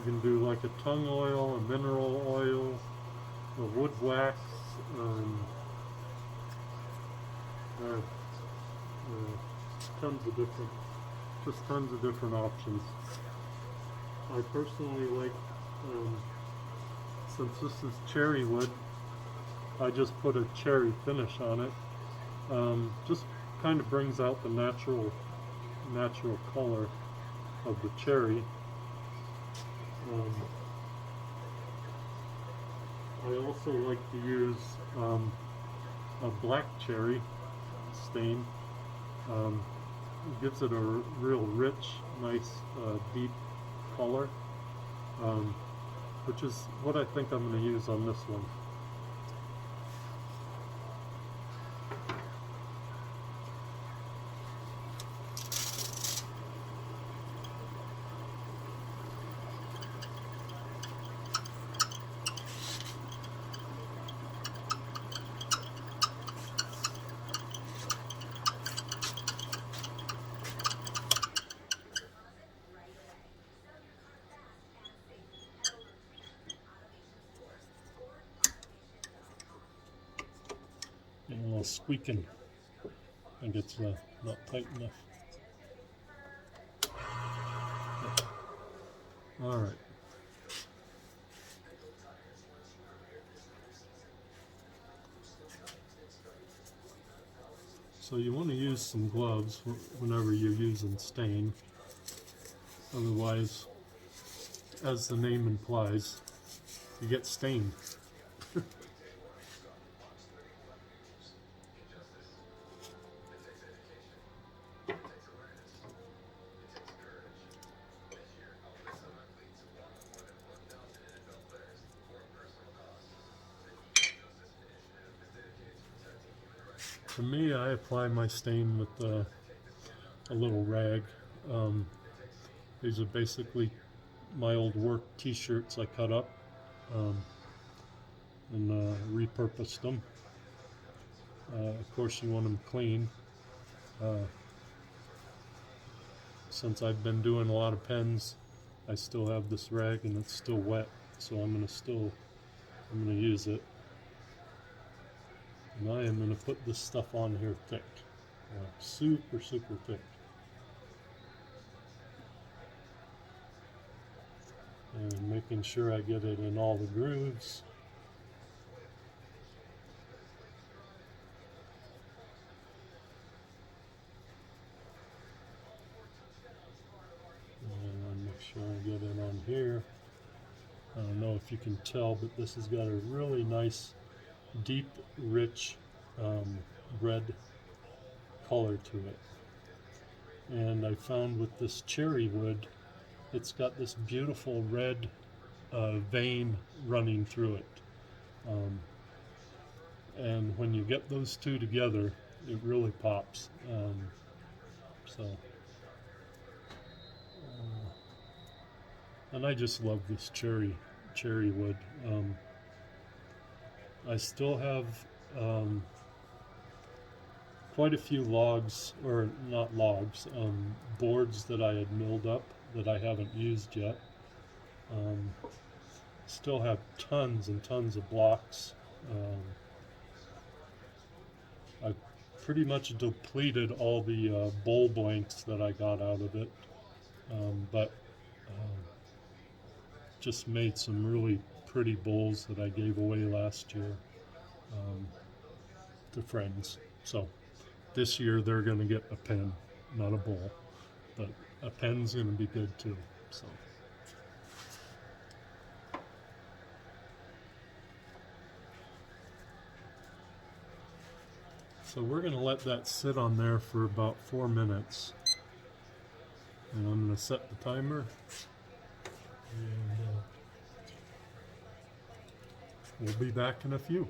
You can do like a tongue oil, a mineral oil, a wood wax, uh, tons of different, just tons of different options. I personally like, since this is cherry wood, I just put a cherry finish on it. Just kind of brings out the natural color of the cherry. I also like to use a black cherry stain. It gives it a real rich, nice, deep color, which is what I think I'm going to use on this one. And a little squeaking. I think it's not tight enough. All right. So you want to use some gloves whenever you're using stain. Otherwise, as the name implies, you get stained. For me, I apply my stain with a little rag. These are basically my old work t-shirts I cut up and repurposed them. Of course, you want them clean. Since I've been doing a lot of pens, I still have this rag and it's still wet, so I'm gonna use it. And I am going to put this stuff on here thick, super thick. And making sure I get it in all the grooves. And make sure I get it on here. I don't know if you can tell, but this has got a really nice, deep, rich red color to it. And I found with this cherry wood, it's got this beautiful red vein running through it. And when you get those two together, it really pops. And I just love this cherry wood. I still have quite a few logs, or not logs, boards that I had milled up that I haven't used yet. Still have tons and tons of blocks. I pretty much depleted all the bowl blanks that I got out of it, but just made some really pretty bowls that I gave away last year to friends. So this year they're going to get a pen, not a bowl, but a pen's going to be good too. So we're going to let that sit on there for about 4 minutes, and I'm going to set the timer, and we'll be back in a few.